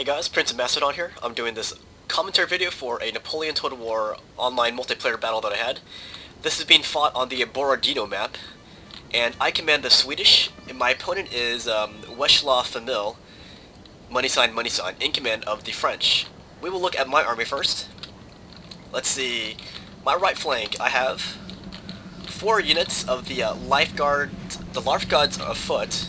guys, PrinceofMacedon here. I'm doing this commentary video for a Napoleon Total War online multiplayer battle that I had. This is being fought on the Borodino map, and I command the Swedish, and my opponent is Wesh famille, money sign, in command of the French. We will look at my army first. Let's see, my right flank, I have 4 units of the lifeguards of foot.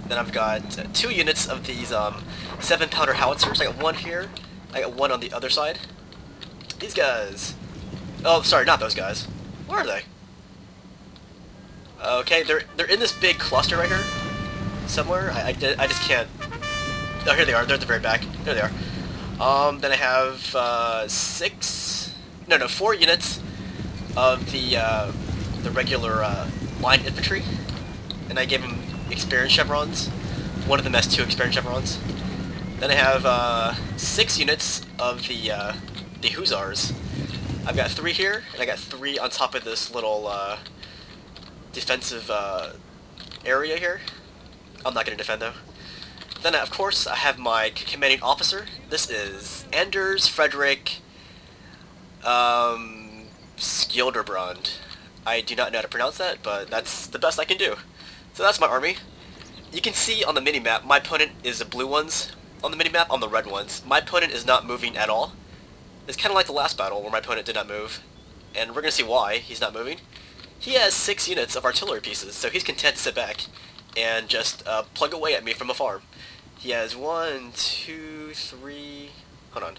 Then I've got 2 units of these 7-pounder howitzers. I got 1 here. I got 1 on the other side. These guys. Oh, sorry, not those guys. Where are they? Okay, they're in this big cluster right here. Somewhere. I just can't. Oh, here they are. They're at the very back. There they are. Then I have 4 units of the regular line infantry, and I gave them experience chevrons. One of them has 2 experience chevrons. Then I have 6 units of the hussars. I've got 3 here, and I got 3 on top of this little defensive area here. I'm not going to defend though. Then of course I have my commanding officer. This is Anders Frederick Skilderbrand. I do not know how to pronounce that, but that's the best I can do. So that's my army. You can see on the mini-map, my opponent is the blue ones. On the mini-map, I'm the red ones. My opponent is not moving at all. It's kind of like the last battle where my opponent did not move. And we're going to see why he's not moving. He has 6 units of artillery pieces, so he's content to sit back and just plug away at me from afar. He has 1, 2, 3... Hold on.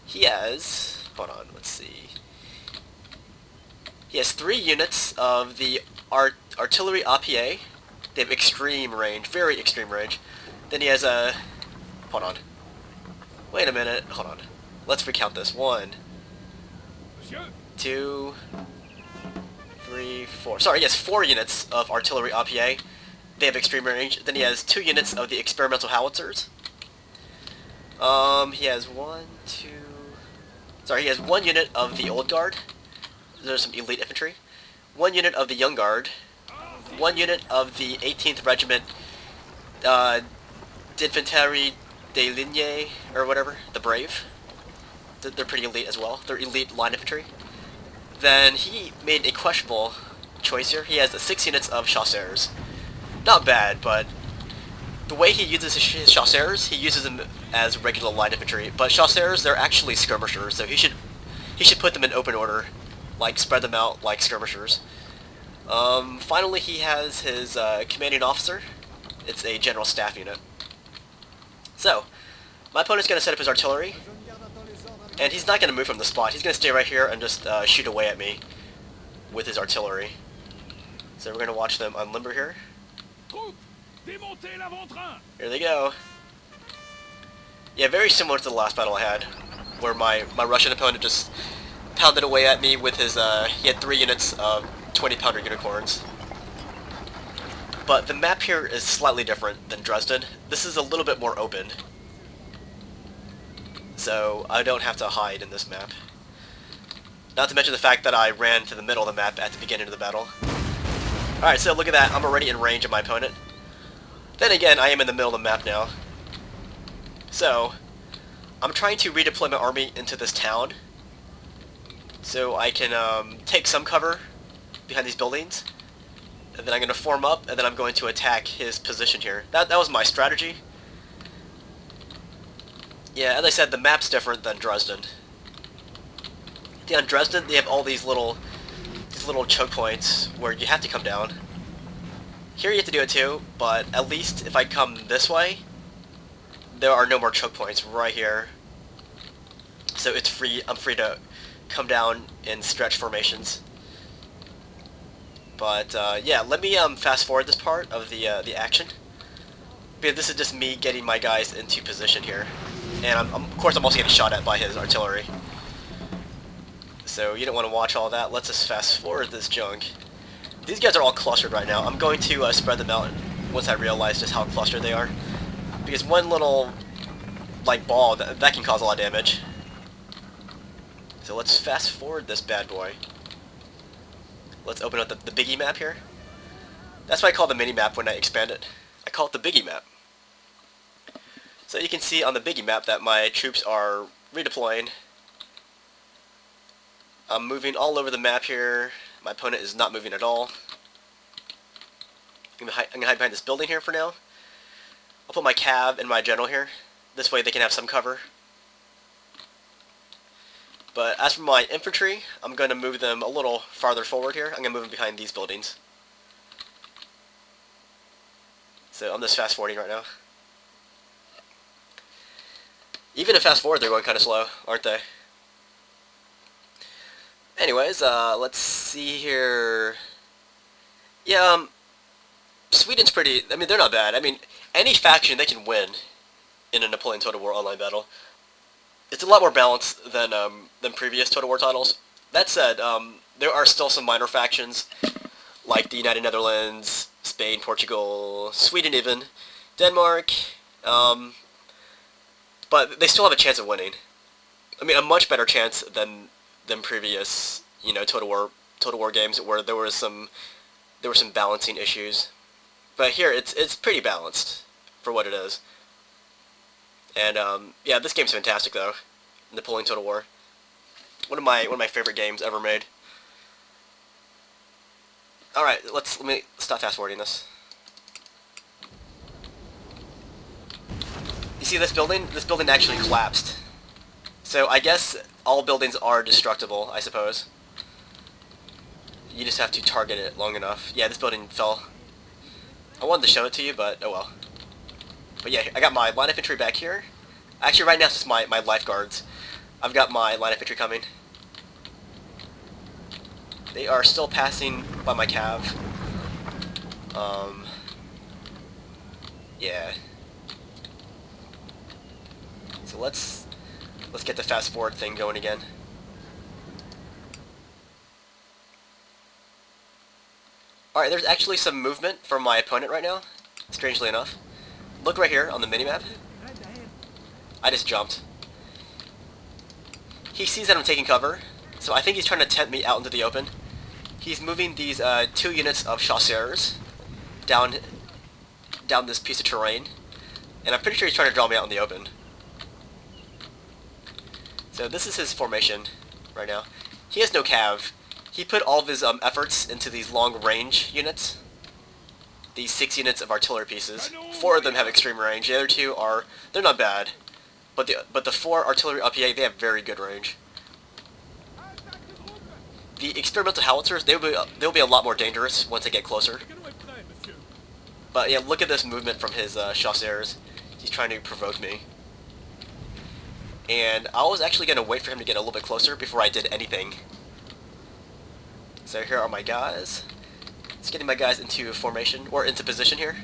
He has... Hold on, let's see. He has 3 units of the artillery APA. They have extreme range, very extreme range. Then he has a... Hold on. Wait a minute, hold on. Let's recount this. 1, 2, 3, 4. Sorry, he has 4 units of artillery APA. They have extreme range. Then he has 2 units of the experimental howitzers. He has 1, 2... Sorry, he has 1 unit of the old guard. There's some elite infantry. 1 unit of the young guard. 1 unit of the 18th Regiment d'Infanterie de Ligne, or whatever, the Brave. They're pretty elite as well. They're elite line infantry. Then he made a questionable choice here. He has 6 units of chasseurs. Not bad, but the way he uses his chasseurs, he uses them as regular line infantry. But chasseurs, they're actually skirmishers, so he should put them in open order. Like, spread them out like skirmishers. Finally, he has his commanding officer. It's a general staff unit. So, my opponent's going to set up his artillery, and he's not going to move from the spot. He's going to stay right here and just shoot away at me with his artillery. So we're going to watch them unlimber here. Here they go. Yeah, very similar to the last battle I had, where my Russian opponent just pounded away at me with his, he had 3 units of 20-pounder unicorns. But the map here is slightly different than Dresden. This is a little bit more open. So I don't have to hide in this map. Not to mention the fact that I ran to the middle of the map at the beginning of the battle. Alright, so look at that. I'm already in range of my opponent. Then again, I am in the middle of the map now. So, I'm trying to redeploy my army into this town, so I can take some cover behind these buildings, and then I'm going to form up, and then I'm going to attack his position here. That was my strategy. Yeah, as I said, the map's different than Dresden. Yeah, in Dresden, they have all these little choke points where you have to come down. Here you have to do it too, but at least if I come this way, there are no more choke points right here. So it's free. I'm free to come down in stretch formations. But yeah, let me fast forward this part of the action, because this is just me getting my guys into position here, and of course I'm also getting shot at by his artillery. So you don't want to watch all that. Let's just fast forward this junk. These guys are all clustered right now. I'm going to spread them out once I realize just how clustered they are, because one little like ball that can cause a lot of damage. So let's fast forward this bad boy. Let's open up the biggie map here. That's what I call the mini map when I expand it. I call it the biggie map. So you can see on the biggie map that my troops are redeploying. I'm moving all over the map here. My opponent is not moving at all. I'm gonna hide behind this building here for now. I'll put my cav and my general here. This way they can have some cover. But as for my infantry, I'm going to move them a little farther forward here. I'm going to move them behind these buildings. So I'm just fast forwarding right now. Even if fast forward, they're going kind of slow, aren't they? Anyways, let's see here. Yeah, Sweden's pretty, I mean, they're not bad. I mean, any faction they can win in a Napoleon Total War online battle. It's a lot more balanced than previous Total War titles. That said, there are still some minor factions, like the United Netherlands, Spain, Portugal, Sweden even, Denmark, but they still have a chance of winning. I mean, a much better chance than previous, you know, Total War games where there were some balancing issues. But here, it's pretty balanced for what it is. And yeah, this game's fantastic though. Napoleon Total War. One of my favorite games ever made. All right, let me stop fast forwarding this. You see this building? This building actually collapsed. So I guess all buildings are destructible, I suppose. You just have to target it long enough. Yeah, this building fell. I wanted to show it to you, but oh well. But yeah, I got my line infantry back here. Actually, right now it's just my lifeguards. I've got my line infantry coming. They are still passing by my cav. Yeah. So let's get the fast forward thing going again. Alright, there's actually some movement from my opponent right now, strangely enough. Look right here on the minimap. I just jumped. He sees that I'm taking cover, so I think he's trying to tempt me out into the open. He's moving these 2 units of chasseurs down this piece of terrain, and I'm pretty sure he's trying to draw me out in the open. So this is his formation right now. He has no cav. He put all of his efforts into these long-range units. These 6 units of artillery pieces. 4 of them have extreme range. The other 2 they're not bad. But the 4 artillery up here, they have very good range. The experimental howitzers, they'll be a lot more dangerous once they get closer. But yeah, look at this movement from his chasseurs. He's trying to provoke me. And I was actually going to wait for him to get a little bit closer before I did anything. So here are my guys. Just getting my guys into formation, or into position here.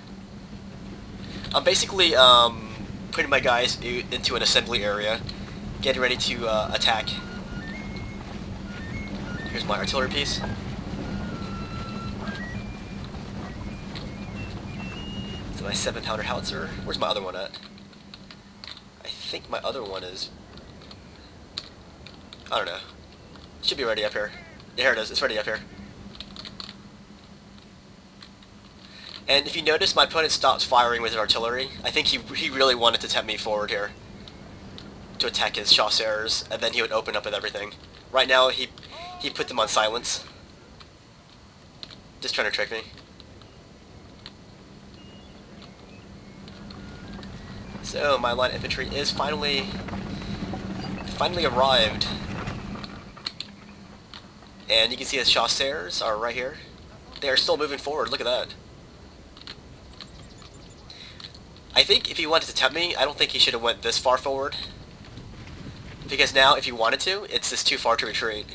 I'm basically putting my guys into an assembly area, getting ready to attack. Here's my artillery piece. So my 7-pounder howitzer. Where's my other one at? I think my other one is... I don't know. It should be ready up here. Yeah, here it is. It's ready up here. And if you notice, my opponent stopped firing with his artillery. I think he really wanted to tempt me forward here to attack his chasseurs, and then he would open up with everything. Right now, he put them on silence. Just trying to trick me. So my line infantry is finally arrived. And you can see his chasseurs are right here. They are still moving forward. Look at that. I think if he wanted to tempt me, I don't think he should have went this far forward. Because now, if he wanted to, it's just too far to retreat.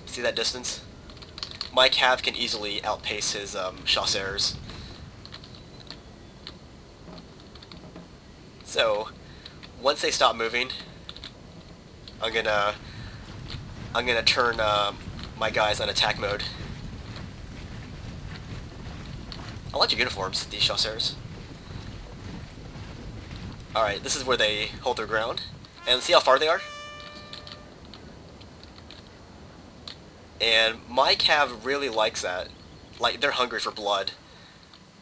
See that distance? My cav can easily outpace his chasseurs. So, once they stop moving, I'm gonna turn my guys on attack mode. I like your uniforms, these chasseurs. Alright, this is where they hold their ground. And see how far they are? And my cav really likes that. Like, they're hungry for blood.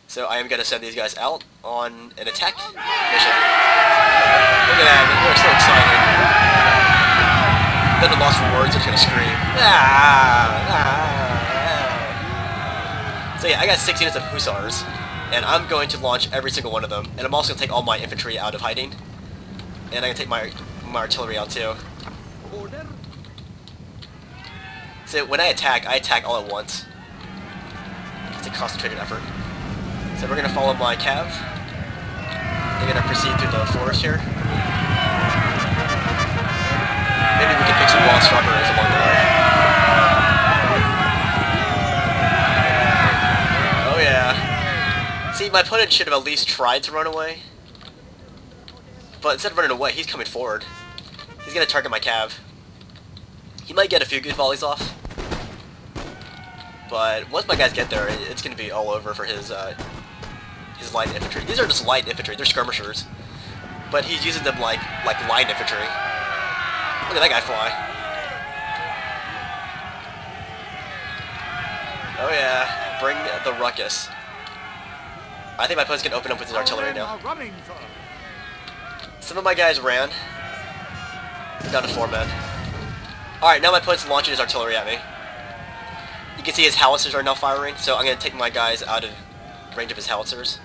So I am going to send these guys out on an attack mission. Look at that, they're so excited. Then I'm lost for words, I'm just going to scream. So yeah, I got 6 units of hussars, and I'm going to launch every single one of them. And I'm also going to take all my infantry out of hiding. And I'm going to take my artillery out too. So when I attack all at once. It's a concentrated effort. So we're going to follow my cav. They're going to proceed through the forest here. Maybe we can pick some wild strawberries along the way. Oh yeah. See, my opponent should have at least tried to run away. But instead of running away, he's coming forward. He's going to target my cav. He might get a few good volleys off. But once my guys get there, it's going to be all over for his light infantry. These are just light infantry, they're skirmishers. But he's using them like light infantry. Look at that guy fly. Oh yeah, bring the ruckus. I think my opponent's gonna open up with his artillery now. Some of my guys ran. Down to 4 men. Alright, now my opponent's launching his artillery at me. You can see his howitzers are now firing, so I'm gonna take my guys out of range of his howitzers.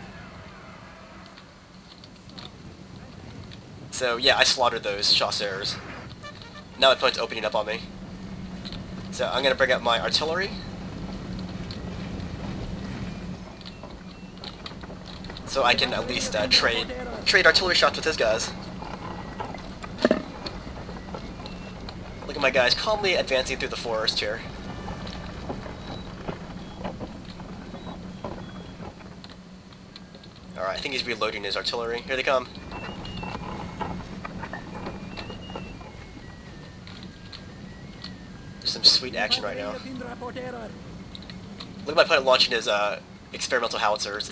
So yeah, I slaughtered those chasseurs. Now my opponent's opening up on me. So I'm going to bring up my artillery. So I can at least trade artillery shots with his guys. Look at my guys calmly advancing through the forest here. Alright, I think he's reloading his artillery. Here they come. Some sweet action right now. Look at my opponent launching his experimental howitzers.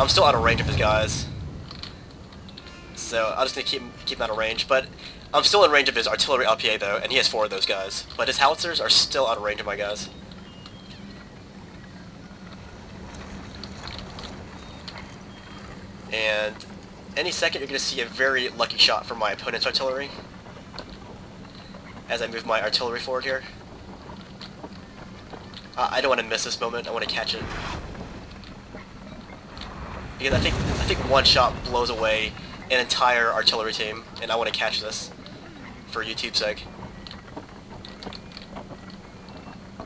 I'm still out of range of his guys, so I'm just gonna keep him out of range. But I'm still in range of his artillery LPA though, and he has 4 of those guys. But his howitzers are still out of range of my guys. And any second you're gonna see a very lucky shot from my opponent's artillery. As I move my artillery forward here. I don't want to miss this moment, I want to catch it. Because I think one shot blows away an entire artillery team, and I want to catch this for YouTube's sake.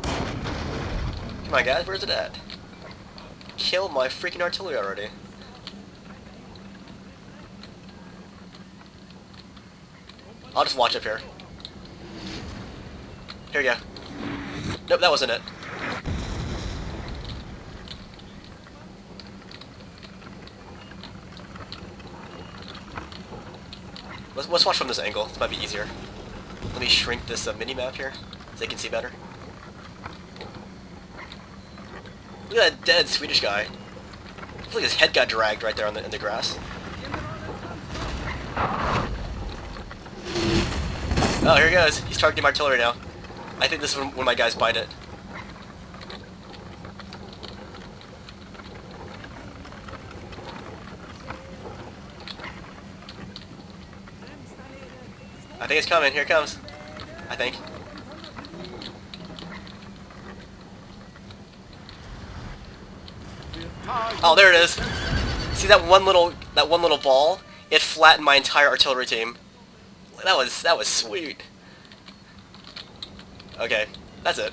Come on guys, where's it at? Kill my freaking artillery already. I'll just watch up here. Here we go. Nope, that wasn't it. Let's watch from this angle. This might be easier. Let me shrink this mini-map here so they can see better. Look at that dead Swedish guy. Look like his head got dragged right there in the grass. Oh, here he goes. He's targeting my artillery now. I think this is when my guys bite it. I think it's coming. Here it comes. I think. Oh, there it is. See that one little ball? It flattened my entire artillery team. That was sweet. Okay, that's it.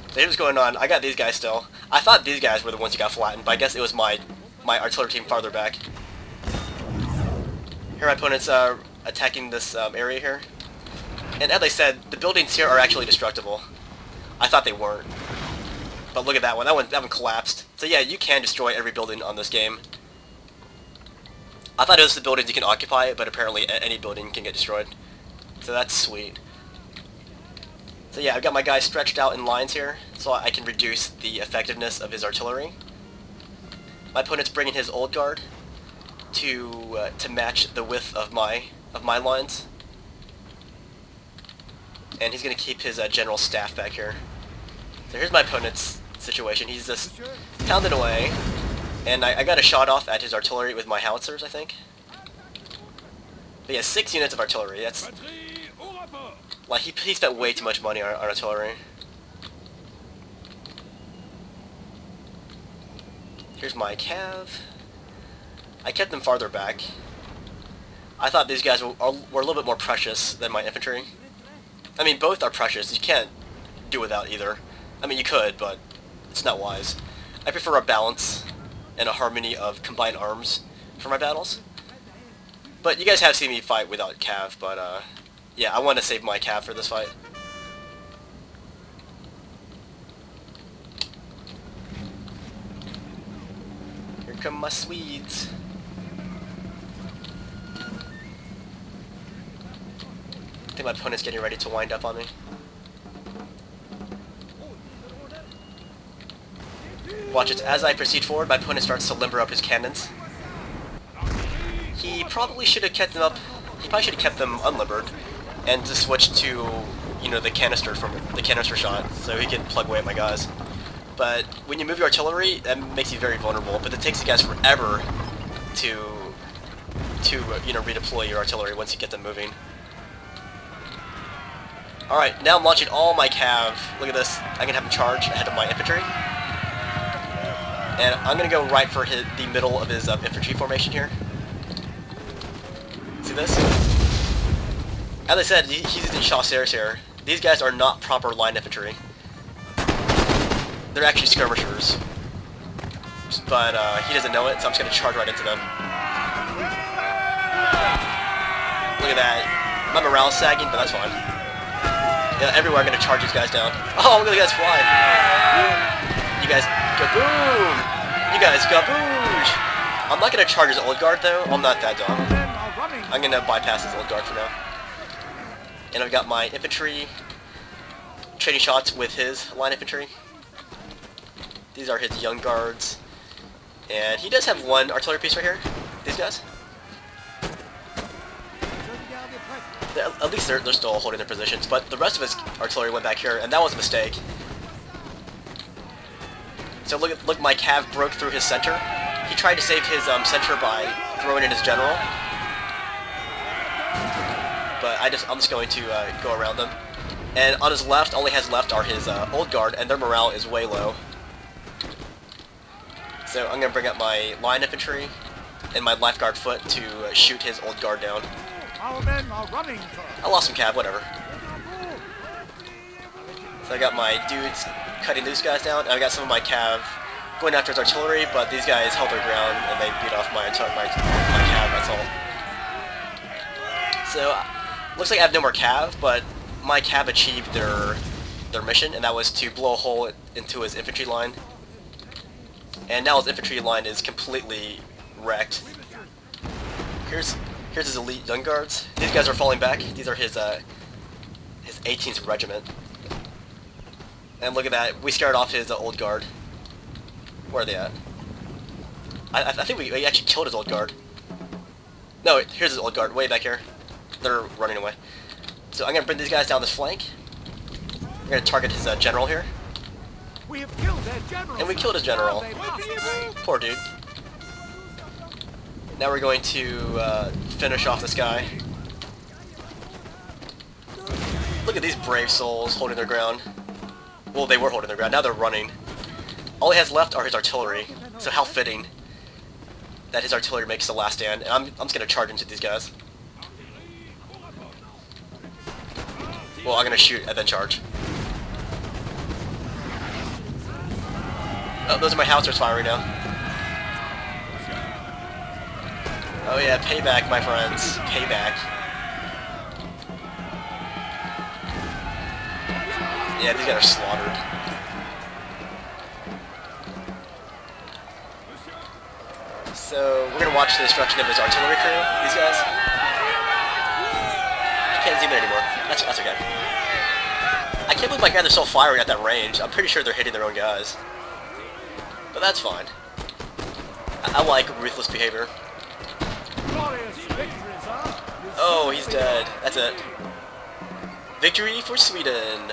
So here's what's going on. I got these guys still. I thought these guys were the ones who got flattened, but I guess it was my artillery team farther back. Here my opponent's attacking this area here. And as I said, the buildings here are actually destructible. I thought they weren't. But look at that one. That one collapsed. So yeah, you can destroy every building on this game. I thought it was the buildings you can occupy, but apparently any building can get destroyed. So that's sweet. So yeah, I've got my guys stretched out in lines here, so I can reduce the effectiveness of his artillery. My opponent's bringing his old guard to match the width of my lines, and he's going to keep his general staff back here. So here's my opponent's situation. He's just pounding away, and I got a shot off at his artillery with my howitzers, I think. But yeah, 6 units of artillery. That's like he spent way too much money on artillery. Here's my cav. I kept them farther back. I thought these guys were a little bit more precious than my infantry. I mean, both are precious. You can't do without either. I mean, you could, but it's not wise. I prefer a balance and a harmony of combined arms for my battles. But you guys have seen me fight without cav, but yeah, I want to save my cav for this fight. Here come my Swedes. I think my opponent's getting ready to wind up on me. Watch it. As I proceed forward, my opponent starts to limber up his cannons. He probably should have kept them up. He probably should have kept them unlimbered, and just switched to, you know, the canister shot, so he can plug away at my guys. But when you move your artillery, that makes you very vulnerable. But it takes you guys forever to you know, redeploy your artillery once you get them moving. Alright, now I'm launching all my cav. Look at this. I can have him charge ahead of my infantry. And I'm going to go right for the middle of his infantry formation here. See this? As I said, he's using chasseurs here. These guys are not proper line infantry. They're actually skirmishers. But he doesn't know it, so I'm just going to charge right into them. Look at that. My morale's sagging, but that's fine. Yeah, everywhere I'm going to charge these guys down. Oh, look at the guys fly. You guys, kaboom! You guys, kaboosh! I'm not going to charge his old guard, though. I'm not that dumb. I'm going to bypass his old guard for now. And I've got my infantry trading shots with his line infantry. These are his young guards. And he does have one artillery piece right here. These guys. At least they're still holding their positions, but the rest of his artillery went back here, and that was a mistake. So look, my cav broke through his center. He tried to save his center by throwing in his general, but I'm just going to go around them. And on his left, all he has left are his old guard, and their morale is way low. So I'm going to bring up my line infantry and my life guard foot to shoot his old guard down. Our men are running, sir. I lost some cav, whatever. So I got my dudes cutting these guys down, and I got some of my cav going after his artillery, but these guys held their ground and they beat off my cav, that's all. So, looks like I have no more cav, but my cav achieved their mission, and that was to blow a hole into his infantry line. And now his infantry line is completely wrecked. Here's his elite young guards. These guys are falling back. These are his 18th regiment. And look at that. We scared off his old guard. Where are they at? I think we actually killed his old guard. No, here's his old guard. Way back here. They're running away. So I'm going to bring these guys down this flank. I'm going to target his general here. We have killed their general. And we killed his general. Poor dude. Now we're going to finish off this guy. Look at these brave souls holding their ground. Well, they were holding their ground. Now they're running. All he has left are his artillery. So how fitting that his artillery makes the last stand. And I'm just going to charge into these guys. Well, I'm going to shoot and then charge. Oh, those are my howitzers firing now. Oh yeah, payback, my friends. Payback. Yeah, these guys are slaughtered. So, we're gonna watch the destruction of his artillery crew, these guys. I can't zoom in anymore. That's okay. I can't believe my guys are still firing at that range. I'm pretty sure they're hitting their own guys. But that's fine. I like ruthless behavior. Oh, he's dead. That's it. Victory for Sweden.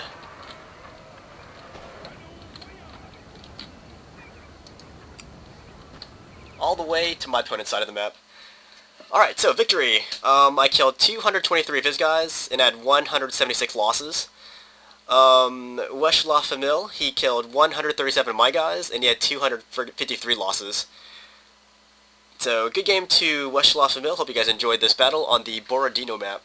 all the way to my opponent's side of the map. Alright, so victory. I killed 223 of his guys and had 176 losses. Wesh famille, he killed 137 of my guys and he had 253 losses. So, good game to Wesh famille. Hope you guys enjoyed this battle on the Borodino map.